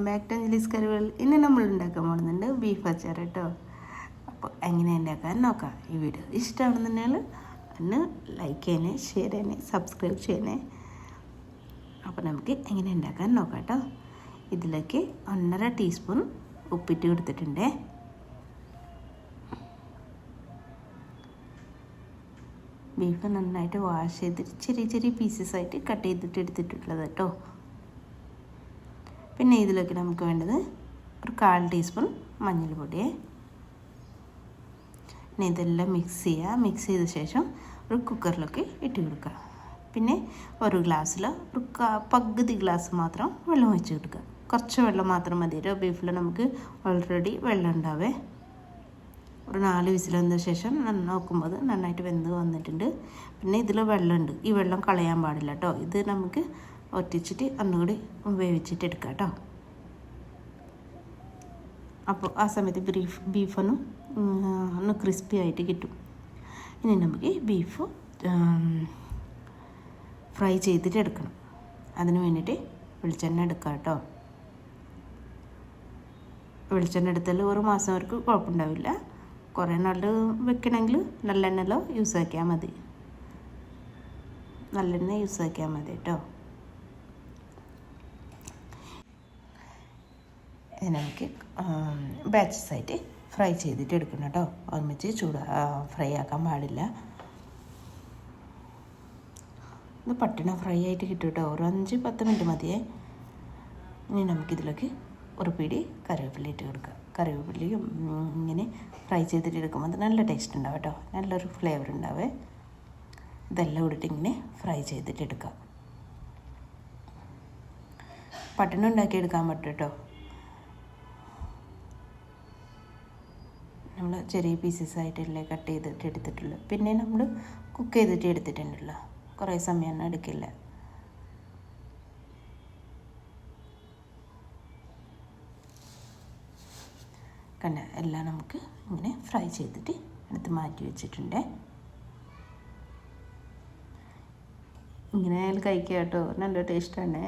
Back to Anjali's കറികൾ. ഇന്ന് നമ്മൾ ഉണ്ടാക്കാൻ പോകുന്നുണ്ട് ബീഫ് അച്ചാർ കേട്ടോ. അപ്പോൾ എങ്ങനെ ഉണ്ടാക്കാൻ നോക്കാം. ഈ വീഡിയോ ഇഷ്ടമാണെന്നുണ്ടെങ്കിൽ ഒന്ന് ലൈക്ക് ചെയ്യണേ, ഷെയർ ചെയ്യണേ, സബ്സ്ക്രൈബ് ചെയ്യണേ. അപ്പോൾ നമുക്ക് എങ്ങനെ ഉണ്ടാക്കാൻ നോക്കാം കേട്ടോ. ഇതിലേക്ക് 1.5 ടീസ്പൂൺ ഉപ്പിട്ട് കൊടുത്തിട്ടുണ്ട്. ബീഫ് നന്നായിട്ട് വാഷ് ചെയ്തിട്ട് ചെറിയ ചെറിയ പീസസ് ആയിട്ട് കട്ട് ചെയ്തിട്ട് എടുത്തിട്ടുള്ളത് കേട്ടോ. പിന്നെ ഇതിലേക്ക് നമുക്ക് വേണ്ടത് ഒരു 1/4 ടീസ്പൂൺ മഞ്ഞൾപ്പൊടി. പിന്നെ ഇതെല്ലാം മിക്സ് ചെയ്യുക. മിക്സ് ചെയ്ത ശേഷം ഒരു കുക്കറിലേക്ക് ഇട്ട് കൊടുക്കുക. പിന്നെ ഒരു ഗ്ലാസ്സിൽ ഒരു പകുതി ഗ്ലാസ് മാത്രം വെള്ളം ഒഴിച്ച് കൊടുക്കുക. കുറച്ച് വെള്ളം മാത്രം മതി. ബീഫിൽ നമുക്ക് ഓൾറെഡി വെള്ളം ഉണ്ടാവേ. ഒരു 4 വിസിൽ വന്ന ശേഷം നോക്കുമ്പോൾ നന്നായിട്ട് വെന്ത് വന്നിട്ടുണ്ട്. പിന്നെ ഇതിൽ വെള്ളമുണ്ട്. ഈ വെള്ളം കളയാൻ പാടില്ല കേട്ടോ. ഇത് നമുക്ക് ഒറ്റിച്ചിട്ട് ഒന്നുകൂടി വേവിച്ചിട്ട് എടുക്കാം കേട്ടോ. അപ്പോൾ ആ സമയത്ത് ബീഫൊന്ന് ക്രിസ്പി ആയിട്ട് കിട്ടും. ഇനി നമുക്ക് ബീഫ് ഫ്രൈ ചെയ്തിട്ട് എടുക്കണം. അതിന് വേണ്ടിയിട്ട് വെളിച്ചെണ്ണ എടുക്കാം കേട്ടോ. വെളിച്ചെണ്ണ എടുത്താൽ ഒരു മാസം അവർക്ക് കുഴപ്പമുണ്ടാവില്ല. കുറേ നാൾ വെക്കണമെങ്കിൽ നല്ലെണ്ണ യൂസ് ആക്കിയാൽ മതി. നല്ലെണ്ണ യൂസ് ആക്കിയാൽ മതി കേട്ടോ. നമുക്ക് ബാച്ചസ് ആയിട്ട് ഫ്രൈ ചെയ്തിട്ട് എടുക്കണം കേട്ടോ. ഒരുമിച്ച് ഫ്രൈ ആക്കാൻ പാടില്ല. ഇത് പട്ടിണ ഫ്രൈ ആയിട്ട് കിട്ടും കേട്ടോ. ഒരു 5-10 മിനിറ്റ് മതിയേ. ഇനി നമുക്കിതിലേക്ക് ഒരു പിടി കറിവേപ്പില ഇട്ട് കൊടുക്കുക. കറിവേപ്പിലയും ഇങ്ങനെ ഫ്രൈ ചെയ്തിട്ട് എടുക്കുമ്പോൾ അത് നല്ല ടേസ്റ്റ് ഉണ്ടാവും കേട്ടോ. നല്ലൊരു ഫ്ലേവർ ഉണ്ടാവേ. ഇതെല്ലാം ഇട്ടിട്ട് ഇങ്ങനെ ഫ്രൈ ചെയ്തിട്ട് എടുക്കുക. പട്ടണം ഉണ്ടാക്കിയെടുക്കാൻ പറ്റും കേട്ടോ. നമ്മൾ ചെറിയ പീസസ് ആയിട്ടല്ലേ കട്ട് ചെയ്തിട്ട് എടുത്തിട്ടുള്ളൂ. പിന്നെ നമ്മൾ കുക്ക് ചെയ്തിട്ട് എടുത്തിട്ടുണ്ടല്ലോ. കുറേ സമയമൊന്നും എടുക്കില്ല. കണ്ട എല്ലാം നമുക്ക് ഇങ്ങനെ ഫ്രൈ ചെയ്തിട്ട് എടുത്ത് മാറ്റി വെച്ചിട്ടുണ്ട്. ഇങ്ങനെ ആയാലും കഴിക്കുക കേട്ടോ. നല്ല ടേസ്റ്റാണ്.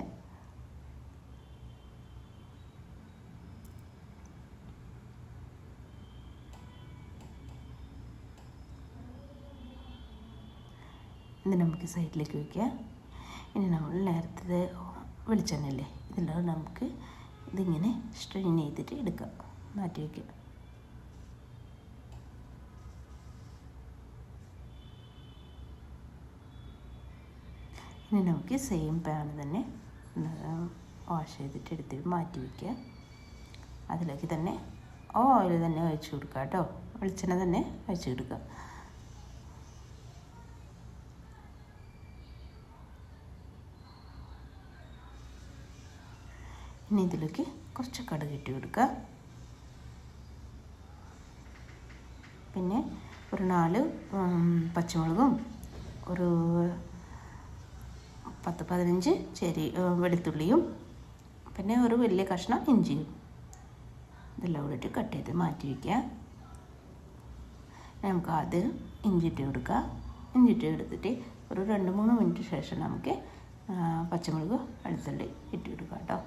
ഇത് നമുക്ക് സൈഡിലേക്ക് വയ്ക്കുക. ഇനി നമ്മൾ നേരത്തെ വെളിച്ചെണ്ണല്ലേ, ഇതിലാണ് നമുക്ക് ഇതിങ്ങനെ സ്ട്രെയിൻ ചെയ്തിട്ട് എടുക്കാം. മാറ്റി വയ്ക്കുക. ഇനി നമുക്ക് സെയിം പാൻ തന്നെ വാഷ് ചെയ്തിട്ട് എടുത്തിട്ട് മാറ്റി വയ്ക്കുക. അതിലേക്ക് തന്നെ ഓയിൽ തന്നെ ഒഴിച്ച് കൊടുക്കുക കേട്ടോ. വെളിച്ചെണ്ണ തന്നെ ഒഴിച്ച് കൊടുക്കുക. ഇനി ഇതിലേക്ക് കുറച്ച് കടുക് ഇട്ട് കൊടുക്കുക. പിന്നെ ഒരു 4 പച്ചമുളകും ഒരു 10-15 വെളുത്തുള്ളിയും പിന്നെ ഒരു വലിയ കഷ്ണം ഇഞ്ചിയും ഇതെല്ലാം കൂടിയിട്ട് കട്ട് ചെയ്ത് മാറ്റി വയ്ക്കുക. നമുക്ക് ആദ്യം ഇഞ്ചിട്ട് കൊടുക്കുക. ഇഞ്ചിട്ട് എടുത്തിട്ട് ഒരു 2-3 മിനിറ്റ് ശേഷം നമുക്ക് പച്ചമുളക് വെളുത്തുള്ളി ഇട്ട് കൊടുക്കുക കേട്ടോ.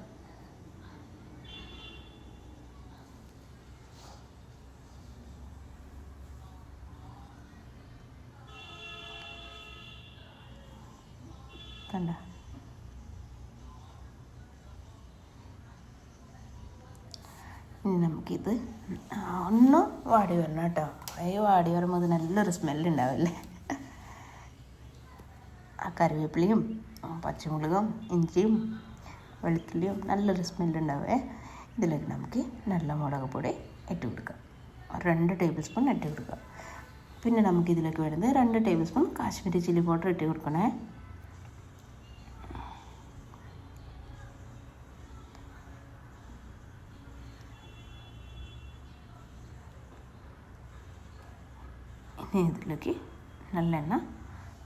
കണ്ട ഇനി നമുക്കിത് ഒന്ന് വാടി വരണം കേട്ടോ. ഈ വാടി വരുമ്പോൾ അത് നല്ലൊരു സ്മെല്ലുണ്ടാവില്ലേ. ആ കറിവേപ്പിലയും പച്ചമുളകും ഇഞ്ചിയും വെളുത്തുള്ളിയും നല്ലൊരു സ്മെല്ലുണ്ടാവേ. ഇതിലേക്ക് നമുക്ക് നല്ല മുളക് പൊടി ഇട്ട് കൊടുക്കാം. 2 ടേബിൾ സ്പൂൺ ഇട്ട് കൊടുക്കുക. പിന്നെ നമുക്കിതിലേക്ക് വേണ്ടത് 2 table spoon Kashmiri chilli powder ഇട്ട് കൊടുക്കണേ. ഇനി ഇതിലേക്ക് നല്ലെണ്ണ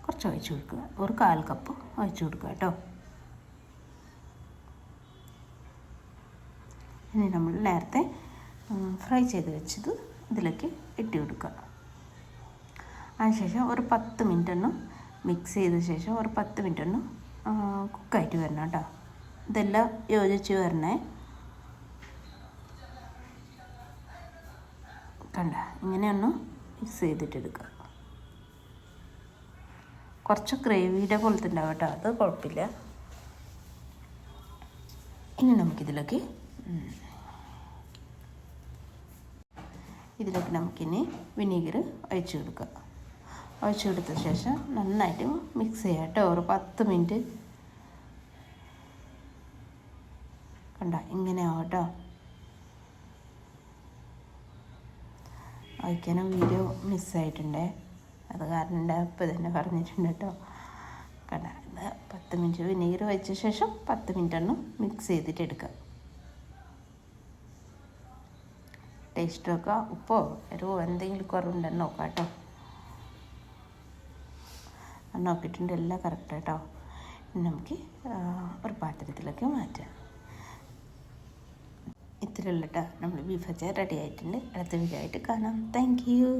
കുറച്ച് ഒഴിച്ച് കൊടുക്കുക. ഒരു 1/4 കപ്പ് ഒഴിച്ച് കൊടുക്കുക കേട്ടോ. ഇനി നമ്മൾ നേരത്തെ ഫ്രൈ ചെയ്ത് വെച്ചത് ഇതിലേക്ക് ഇട്ട് കൊടുക്കുക. അതിനുശേഷം ഒരു 10 മിനിറ്റ് ഒന്ന് മിക്സ് ചെയ്ത ശേഷം ഒരു 10 മിനിറ്റ് ഒന്ന് കുക്കായിട്ട് വരണം കേട്ടോ. ഇതെല്ലാം യോജിച്ച് വരണേ. കണ്ട ഇങ്ങനെയൊന്ന് മിക്സ് ചെയ്തിട്ടെടുക്കുക. കുറച്ച് ഗ്രേവിയുടെ പോലത്തെ ഉണ്ടാവും കേട്ടോ, അത് കുഴപ്പമില്ല. ഇനി നമുക്കിതിലേക്ക് നമുക്കിനി വിനീഗർ ഒഴിച്ച് കൊടുക്കുക. ഒഴിച്ച് കൊടുത്ത ശേഷം നന്നായിട്ട് മിക്സ് ചെയ്യാം കേട്ടോ. ഒരു 10 മിനിറ്റ് കണ്ട ഇങ്ങനെയാവും കേട്ടോ. ഒഴിക്കാനും വീഡിയോ മിസ്സായിട്ടുണ്ടേ, അത് കാരണം ഇപ്പോൾ തന്നെ പറഞ്ഞിട്ടുണ്ട് കേട്ടോ. കണ്ട 10 മിനിറ്റ് വിനീഗർ ഒഴിച്ച ശേഷം 10 മിനിറ്റ് ഒന്ന് മിക്സ് ചെയ്തിട്ട് എടുക്കുക. ടേസ്റ്റ് നോക്കുക, ഉപ്പോ എരിവോ എന്തെങ്കിലും കുറവുണ്ടെന്ന് നോക്കാം കേട്ടോ. നോക്കിയിട്ടുണ്ട്, എല്ലാം കറക്റ്റ് കേട്ടോ. ഇനി നമുക്ക് ഒരു പാത്രത്തിലേക്ക് മാറ്റാം. ഇത്രയുള്ള കേട്ടോ, നമ്മൾ ബീഫ് അച്ചാർ റെഡി ആയിട്ടുണ്ട്. അടുത്ത വീഡിയോ ആയിട്ട് കാണാം. Thank you.